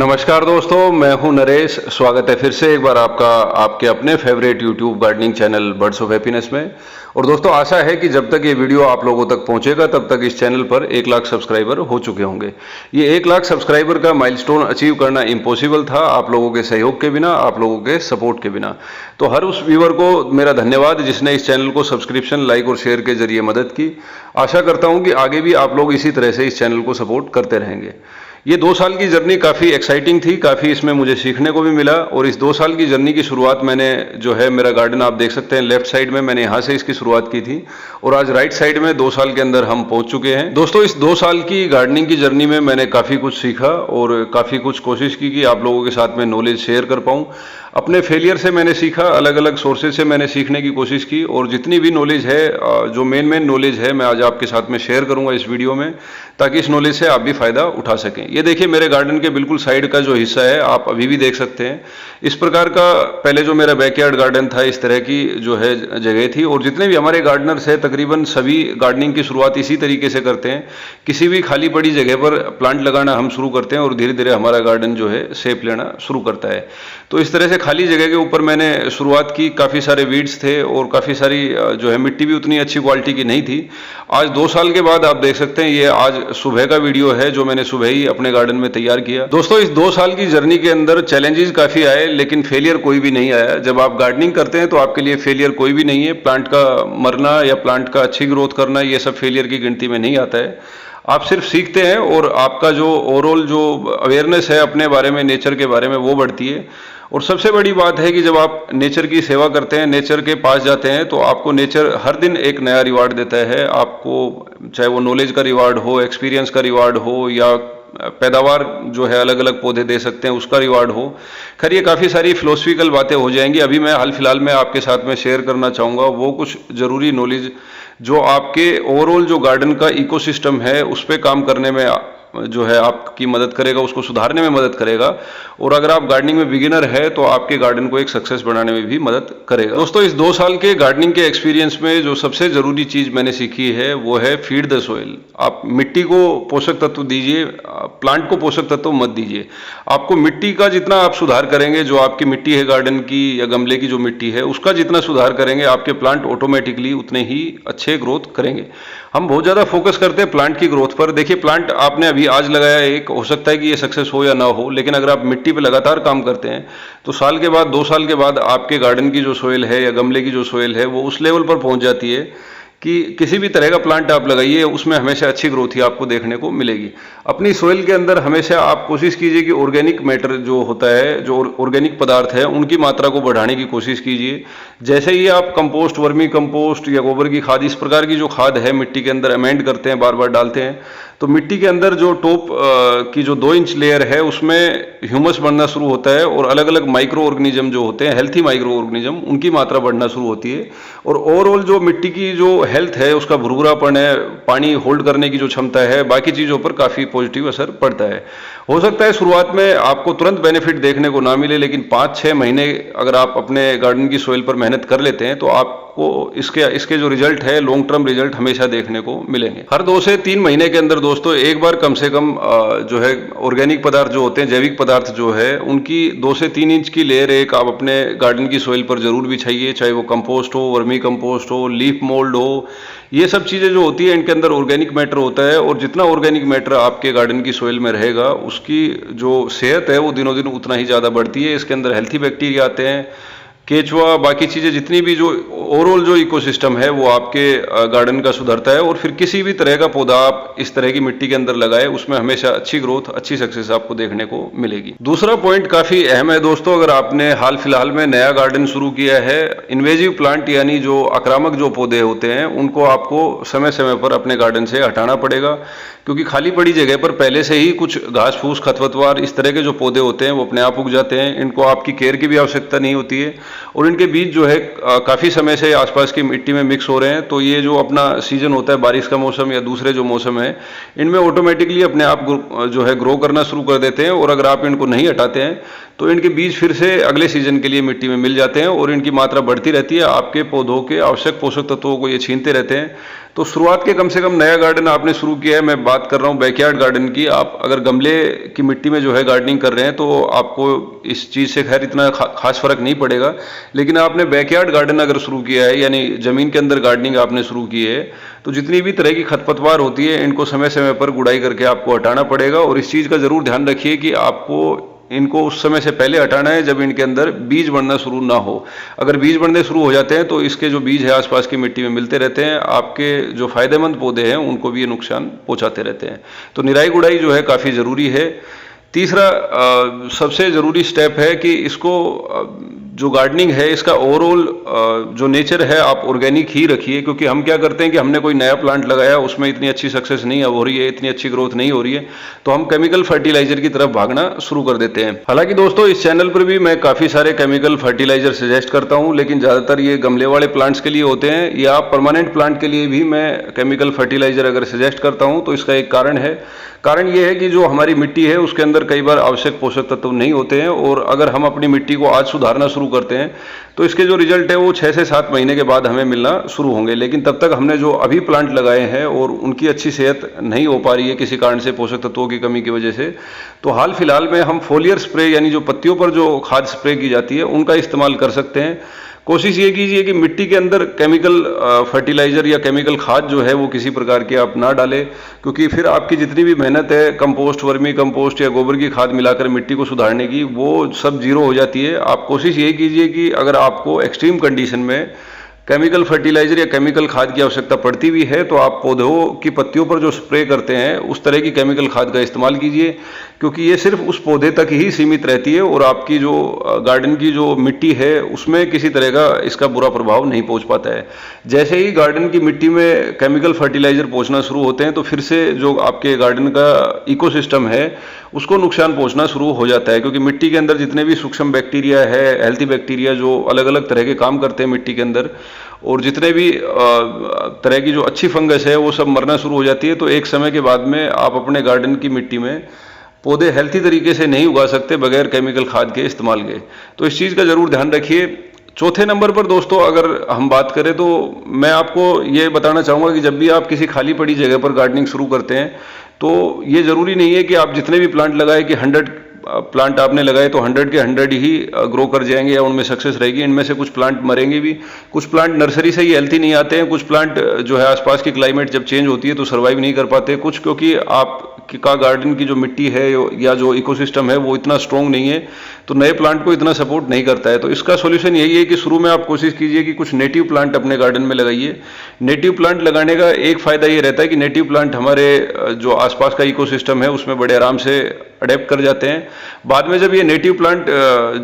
नमस्कार दोस्तों, मैं हूं नरेश। स्वागत है फिर से एक बार आपका आपके अपने favourite YouTube gardening channel birds of happiness में। और दोस्तों, आशा है कि जब तक ये वीडियो आप लोगों तक पहुंचेगा तब तक इस चैनल पर 1 लाख सब्सक्राइबर हो चुके होंगे। ये 1 लाख सब्सक्राइबर का माइलस्टोन अचीव करना इम्पॉसिबल था आप लोगों के सहयोग के बिना, आप लोगों के सपोर्ट के बिना। तो हर उस व्यूअर को मेरा धन्यवाद जिसने इस चैनल को सब्सक्रिप्शन, लाइक और शेयर के जरिए मदद की। आशा करता हूँ कि आगे भी आप लोग इसी तरह से इस चैनल को सपोर्ट करते रहेंगे। ये 2 साल की जर्नी काफ़ी एक्साइटिंग थी, काफ़ी इसमें मुझे सीखने को भी मिला। और इस 2 साल की जर्नी की शुरुआत मैंने जो है मेरा गार्डन आप देख सकते हैं लेफ्ट साइड में, मैंने यहाँ से इसकी शुरुआत की थी और आज राइट साइड में 2 साल के अंदर हम पहुँच चुके हैं। दोस्तों, इस 2 साल की गार्डनिंग की जर्नी में मैंने काफ़ी कुछ सीखा और काफ़ी कुछ कोशिश की कि आप लोगों के साथ में नॉलेज शेयर कर पाऊँ। अपने फेलियर से मैंने सीखा, अलग अलग सोर्सेज से मैंने सीखने की कोशिश की और जितनी भी नॉलेज है, जो मेन नॉलेज है, मैं आज आपके साथ में शेयर करूंगा इस वीडियो में, ताकि इस नॉलेज से आप भी फायदा उठा सकें। ये देखिए, मेरे गार्डन के बिल्कुल साइड का जो हिस्सा है आप अभी भी देख सकते हैं। इस प्रकार का पहले जो मेरा बैकयार्ड गार्डन था, इस तरह की जो है जगह थी। और जितने भी हमारे गार्डनर्स हैं तकरीबन सभी गार्डनिंग की शुरुआत इसी तरीके से करते हैं। किसी भी खाली पड़ी जगह पर प्लांट लगाना हम शुरू करते हैं और धीरे धीरे हमारा गार्डन जो है शेप लेना शुरू करता है। तो इस तरह से खाली जगह के ऊपर मैंने शुरुआत की। काफ़ी सारे वीड्स थे और काफ़ी सारी जो है मिट्टी भी उतनी अच्छी क्वालिटी की नहीं थी। आज 2 साल के बाद आप देख सकते हैं, ये आज सुबह का वीडियो है जो मैंने सुबह ही अपने गार्डन में तैयार किया। दोस्तों, इस 2 साल की जर्नी के अंदर चैलेंजेस काफ़ी आए, लेकिन फेलियर कोई भी नहीं आया। जब आप गार्डनिंग करते हैं तो आपके लिए फेलियर कोई भी नहीं है। प्लांट का मरना या प्लांट का अच्छी ग्रोथ करना, ये सब फेलियर की गिनती में नहीं आता है। आप सिर्फ सीखते हैं और आपका जो ओवरऑल जो अवेयरनेस है अपने बारे में, नेचर के बारे में, वो बढ़ती है। और सबसे बड़ी बात है कि जब आप नेचर की सेवा करते हैं, नेचर के पास जाते हैं, तो आपको नेचर हर दिन एक नया रिवार्ड देता है। आपको चाहे वो नॉलेज का रिवार्ड हो, एक्सपीरियंस का रिवार्ड हो, या पैदावार जो है अलग अलग पौधे दे सकते हैं उसका रिवार्ड हो। खैर, ये काफ़ी सारी फिलोसफिकल बातें हो जाएंगी। अभी मैं हाल फिलहाल में आपके साथ में शेयर करना चाहूँगा वो कुछ ज़रूरी नॉलेज जो आपके ओवरऑल जो गार्डन का इकोसिस्टम है उस पर काम करने में जो है आपकी मदद करेगा, उसको सुधारने में मदद करेगा। और अगर आप गार्डनिंग में बिगिनर है तो आपके गार्डन को एक सक्सेस बनाने में भी मदद करेगा। दोस्तों, इस 2 साल के गार्डनिंग के एक्सपीरियंस में जो सबसे ज़रूरी चीज़ मैंने सीखी है वो है फीड द सोइल। आप मिट्टी को पोषक तत्व दीजिए, प्लांट को पोषक तत्व मत दीजिए। आपको मिट्टी का जितना आप सुधार करेंगे, जो आपकी मिट्टी है गार्डन की या गमले की जो मिट्टी है उसका जितना सुधार करेंगे, आपके प्लांट ऑटोमेटिकली उतने ही अच्छे ग्रोथ करेंगे। हम बहुत ज़्यादा फोकस करते हैं प्लांट की ग्रोथ पर। देखिए, प्लांट आपने अभी आज लगाया, एक हो सकता है कि ये सक्सेस हो या ना हो, लेकिन अगर आप मिट्टी पे लगातार काम करते हैं तो साल के बाद, 2 साल के बाद आपके गार्डन की जो सोइल है या गमले की जो सोइल है वो उस लेवल पर पहुंच जाती है कि किसी भी तरह का प्लांट आप लगाइए उसमें हमेशा अच्छी ग्रोथ ही आपको देखने को मिलेगी। अपनी सोइल के अंदर हमेशा आप कोशिश कीजिए कि ऑर्गेनिक मैटर जो होता है, जो ऑर्गेनिक पदार्थ है, उनकी मात्रा को बढ़ाने की कोशिश कीजिए। जैसे ही आप कंपोस्ट, वर्मी कंपोस्ट या गोबर की खाद, इस प्रकार की जो खाद है मिट्टी के अंदर अमेंड करते हैं, बार बार डालते हैं, तो मिट्टी के अंदर जो टॉप की जो 2 इंच लेयर है उसमें ह्यूमस बढ़ना शुरू होता है और अलग अलग माइक्रो ऑर्गेनिज्म जो होते हैं, हेल्थी माइक्रो ऑर्गेनिज्म, उनकी मात्रा बढ़ना शुरू होती है। और ओवरऑल जो मिट्टी की जो हेल्थ है, उसका भुरभुरापन है, पानी होल्ड करने की जो क्षमता है, बाकी चीज़ों पर काफ़ी पॉजिटिव असर पड़ता है। हो सकता है शुरुआत में आपको तुरंत बेनिफिट देखने को ना मिले, लेकिन 5-6 महीने अगर आप अपने गार्डन की सोइल पर मेहनत कर लेते हैं तो आपको इसके जो रिजल्ट है, लॉन्ग टर्म रिजल्ट हमेशा देखने को मिलेंगे। हर 2 से 3 महीने के अंदर दोस्तों एक बार कम से कम जो है ऑर्गेनिक पदार्थ जो होते हैं, जैविक पदार्थ जो है, उनकी 2 से 3 इंच की लेयर एक आप अपने गार्डन की सोइल पर जरूर बिछाइए। चाहे वो कंपोस्ट हो, वर्मी कंपोस्ट हो, लीफ मोल्ड हो, ये सब चीज़ें जो होती है इनके अंदर ऑर्गेनिक मैटर होता है। और जितना ऑर्गेनिक मैटर आपके गार्डन की सोइल में रहेगा उसकी जो सेहत है वो दिनों दिन उतना ही ज़्यादा बढ़ती है। इसके अंदर हेल्थी बैक्टीरिया आते हैं, केचुआ, बाकी चीज़ें जितनी भी जो ओवरऑल जो इकोसिस्टम है वो आपके गार्डन का सुधरता है। और फिर किसी भी तरह का पौधा आप इस तरह की मिट्टी के अंदर लगाए, उसमें हमेशा अच्छी ग्रोथ, अच्छी सक्सेस आपको देखने को मिलेगी। दूसरा पॉइंट काफ़ी अहम है दोस्तों, अगर आपने हाल फिलहाल में नया गार्डन शुरू किया है, इन्वेजिव प्लांट यानी जो आक्रामक जो पौधे होते हैं उनको आपको समय समय पर अपने गार्डन से हटाना पड़ेगा, क्योंकि खाली पड़ी जगह पर पहले से ही कुछ घास फूस, खरपतवार, इस तरह के जो पौधे होते हैं वो अपने आप उग जाते हैं। इनको आपकी केयर की भी आवश्यकता नहीं होती है और इनके बीज जो है काफ़ी समय से आसपास की मिट्टी में मिक्स हो रहे हैं। तो ये जो अपना सीजन होता है, बारिश का मौसम या दूसरे जो मौसम है, इनमें ऑटोमेटिकली अपने आप जो है ग्रो करना शुरू कर देते हैं। और अगर आप इनको नहीं हटाते हैं तो इनके बीज फिर से अगले सीजन के लिए मिट्टी में मिल जाते हैं और इनकी मात्रा बढ़ती रहती है। आपके पौधों के आवश्यक पोषक तत्वों को ये छीनते रहते हैं। तो शुरुआत के कम से कम नया गार्डन आपने शुरू किया है, मैं बात कर रहा हूँ बैकयार्ड गार्डन की। आप अगर गमले की मिट्टी में जो है गार्डनिंग कर रहे हैं तो आपको इस चीज़ से खैर इतना खास फर्क नहीं पड़ेगा। लेकिन आपने बैकयार्ड गार्डन अगर शुरू किया है, यानी ज़मीन के अंदर गार्डनिंग आपने शुरू की है, तो जितनी भी तरह की खरपतवार होती है इनको समय समय पर गुड़ाई करके आपको हटाना पड़ेगा। और इस चीज़ का ज़रूर ध्यान रखिए कि आपको इनको उस समय से पहले हटाना है जब इनके अंदर बीज बनना शुरू ना हो। अगर बीज बनने शुरू हो जाते हैं तो इसके जो बीज है आसपास की मिट्टी में मिलते रहते हैं, आपके जो फायदेमंद पौधे हैं उनको भी ये नुकसान पहुंचाते रहते हैं। तो निराई गुड़ाई जो है काफ़ी ज़रूरी है। तीसरा सबसे ज़रूरी स्टेप है कि इसको जो गार्डनिंग है इसका ओवरऑल जो नेचर है आप ऑर्गेनिक ही रखिए। क्योंकि हम क्या करते हैं कि हमने कोई नया प्लांट लगाया, उसमें इतनी अच्छी सक्सेस नहीं हो रही है, इतनी अच्छी ग्रोथ नहीं हो रही है, तो हम केमिकल फर्टिलाइजर की तरफ भागना शुरू कर देते हैं। हालांकि दोस्तों इस चैनल पर भी मैं काफ़ी सारे केमिकल फर्टिलाइजर सजेस्ट करता हूं, लेकिन ज़्यादातर ये गमले वाले प्लांट्स के लिए होते हैं, या परमानेंट प्लांट के लिए भी मैं केमिकल फर्टिलाइजर अगर सजेस्ट करता हूँ तो इसका एक कारण है। कारण ये है कि जो हमारी मिट्टी है उसके अंदर कई बार आवश्यक पोषक तत्व नहीं होते हैं, और अगर हम अपनी मिट्टी को आज सुधारना शुरू करते हैं तो इसके जो रिजल्ट है वो 6 से 7 महीने के बाद हमें मिलना शुरू होंगे। लेकिन तब तक हमने जो अभी प्लांट लगाए हैं और उनकी अच्छी सेहत नहीं हो पा रही है किसी कारण से, पोषक तत्वों की कमी की वजह से, तो हाल फिलहाल में हम फोलियर स्प्रे यानी जो पत्तियों पर जो खाद स्प्रे की जाती है उनका इस्तेमाल कर सकते हैं। कोशिश ये कीजिए कि मिट्टी के अंदर केमिकल फर्टिलाइजर या केमिकल खाद जो है वो किसी प्रकार की आप ना डालें, क्योंकि फिर आपकी जितनी भी मेहनत है कंपोस्ट, वर्मी कंपोस्ट या गोबर की खाद मिलाकर मिट्टी को सुधारने की, वो सब जीरो हो जाती है। आप कोशिश यही कीजिए कि अगर आपको एक्सट्रीम कंडीशन में केमिकल फर्टिलाइजर या केमिकल खाद की आवश्यकता पड़ती भी है तो आप पौधों की पत्तियों पर जो स्प्रे करते हैं उस तरह की केमिकल खाद का इस्तेमाल कीजिए, क्योंकि ये सिर्फ उस पौधे तक ही सीमित रहती है और आपकी जो गार्डन की जो मिट्टी है उसमें किसी तरह का इसका बुरा प्रभाव नहीं पहुंच पाता है। जैसे ही गार्डन की मिट्टी में केमिकल फर्टिलाइजर पहुंचना शुरू होते हैं तो फिर से जो आपके गार्डन का इकोसिस्टम है उसको नुकसान पहुंचना शुरू हो जाता है, क्योंकि मिट्टी के अंदर जितने भी सूक्ष्म बैक्टीरिया है, हेल्थी बैक्टीरिया जो अलग अलग तरह के काम करते हैं मिट्टी के अंदर, और जितने भी तरह की जो अच्छी फंगस है वो सब मरना शुरू हो जाती है। तो एक समय के बाद में आप अपने गार्डन की मिट्टी में पौधे हेल्थी तरीके से नहीं उगा सकते बगैर केमिकल खाद के इस्तेमाल के। तो इस चीज़ का ज़रूर ध्यान रखिए। चौथे नंबर पर दोस्तों अगर हम बात करें तो मैं आपको ये बताना चाहूँगा कि जब भी आप किसी खाली पड़ी जगह पर गार्डनिंग शुरू करते हैं तो ये ज़रूरी नहीं है कि आप जितने भी प्लांट लगाए कि 100 प्लांट आपने लगाए तो 100 के 100 ही ग्रो कर जाएंगे या उनमें सक्सेस रहेगी। इनमें से कुछ प्लांट मरेंगे भी, कुछ प्लांट नर्सरी से ही हेल्थी नहीं आते हैं, कुछ प्लांट जो है आसपास की क्लाइमेट जब चेंज होती है तो सर्वाइव नहीं कर पाते, कुछ क्योंकि आपका गार्डन की जो मिट्टी है या जो इकोसिस्टम है वो इतना स्ट्रॉन्ग नहीं है तो नए प्लांट को इतना सपोर्ट नहीं करता है। तो इसका सॉल्यूशन यही है कि शुरू में आप कोशिश कीजिए कि कुछ नेटिव प्लांट अपने गार्डन में लगाइए। नेटिव प्लांट लगाने का एक फ़ायदा ये रहता है कि नेटिव प्लांट हमारे जो आसपास का इकोसिस्टम है उसमें बड़े आराम से अडेप्ट कर जाते हैं। बाद में जब ये नेटिव प्लांट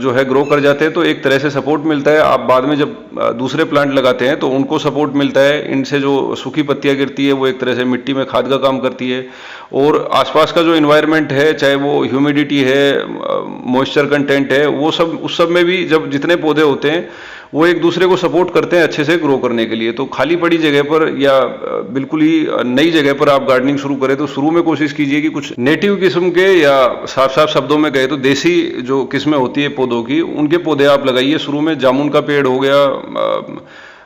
जो है ग्रो कर जाते हैं तो एक तरह से सपोर्ट मिलता है। आप बाद में जब दूसरे प्लांट लगाते हैं तो उनको सपोर्ट मिलता है। इनसे जो सूखी पत्तियां गिरती है वो एक तरह से मिट्टी में खाद का काम करती है, और आसपास का जो इन्वायरमेंट है, चाहे वो ह्यूमिडिटी है, मॉइस्चर कंटेंट है, वो सब उस सब में भी जब जितने पौधे होते हैं वो एक दूसरे को सपोर्ट करते हैं अच्छे से ग्रो करने के लिए। तो खाली पड़ी जगह पर या बिल्कुल ही नई जगह पर आप गार्डनिंग शुरू करें तो शुरू में कोशिश कीजिए कि कुछ नेटिव किस्म के, या साफ साफ शब्दों में कहे तो देसी जो किस्में होती है पौधों की, उनके पौधे आप लगाइए शुरू में। जामुन का पेड़ हो गया,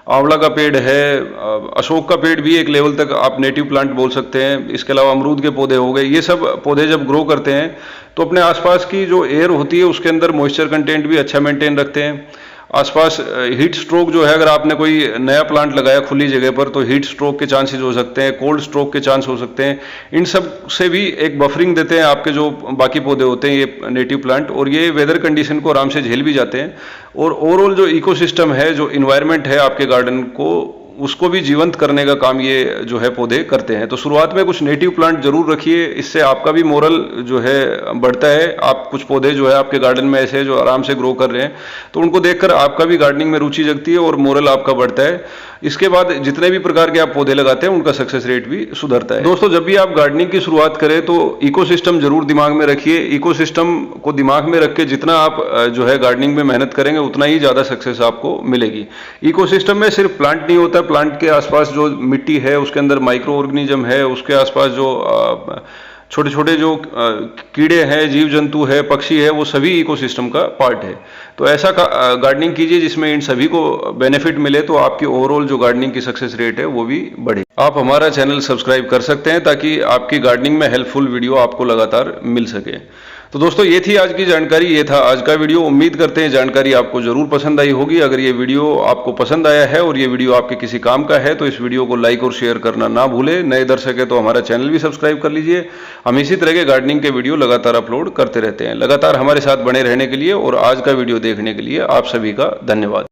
आंवला का पेड़ है, अशोक का पेड़ भी एक लेवल तक आप नेटिव प्लांट बोल सकते हैं। इसके अलावा अमरूद के पौधे हो गए। ये सब पौधे जब ग्रो करते हैं तो अपने आसपास की जो एयर होती है उसके अंदर मॉइस्चर कंटेंट भी अच्छा मेंटेन रखते हैं। आसपास हीट स्ट्रोक जो है, अगर आपने कोई नया प्लांट लगाया खुली जगह पर तो हीट स्ट्रोक के चांसेस हो सकते हैं, कोल्ड स्ट्रोक के चांस हो सकते हैं। इन सब से भी एक बफरिंग देते हैं आपके जो बाकी पौधे होते हैं ये नेटिव प्लांट, और ये वेदर कंडीशन को आराम से झेल भी जाते हैं। और ओवरऑल जो इकोसिस्टम है, जो इन्वायरमेंट है आपके गार्डन को, उसको भी जीवंत करने का काम ये जो है पौधे करते हैं। तो शुरुआत में कुछ नेटिव प्लांट जरूर रखिए, इससे आपका भी मोरल जो है बढ़ता है। आप कुछ पौधे जो है आपके गार्डन में ऐसे जो आराम से ग्रो कर रहे हैं तो उनको देखकर आपका भी गार्डनिंग में रुचि जगती है और मोरल आपका बढ़ता है। इसके बाद जितने भी प्रकार के आप पौधे लगाते हैं उनका सक्सेस रेट भी सुधरता है। दोस्तों, जब भी आप गार्डनिंग की शुरुआत करें तो इकोसिस्टम जरूर दिमाग में रखिए। इकोसिस्टम को दिमाग में रख के जितना आप जो है गार्डनिंग में मेहनत करेंगे उतना ही ज्यादा सक्सेस आपको मिलेगी। इकोसिस्टम में सिर्फ प्लांट नहीं होता, प्लांट के आसपास जो मिट्टी है उसके अंदर माइक्रो ऑर्गेनिज्म है, उसके आसपास छोटे छोटे जो कीड़े हैं, जीव जंतु है, पक्षी है, वो सभी इकोसिस्टम का पार्ट है। तो ऐसा गार्डनिंग कीजिए जिसमें इन सभी को बेनिफिट मिले, तो आपकी ओवरऑल जो गार्डनिंग की सक्सेस रेट है वो भी बढ़े। आप हमारा चैनल सब्सक्राइब कर सकते हैं ताकि आपकी गार्डनिंग में हेल्पफुल वीडियो आपको लगातार मिल सके। तो दोस्तों ये थी आज की जानकारी, ये था आज का वीडियो। उम्मीद करते हैं जानकारी आपको जरूर पसंद आई होगी। अगर ये वीडियो आपको पसंद आया है और ये वीडियो आपके किसी काम का है तो इस वीडियो को लाइक और शेयर करना ना भूलें। नए दर्शक है तो हमारा चैनल भी सब्सक्राइब कर लीजिए। हम इसी तरह के गार्डनिंग के वीडियो लगातार अपलोड करते रहते हैं। लगातार हमारे साथ बने रहने के लिए और आज का वीडियो देखने के लिए आप सभी का धन्यवाद।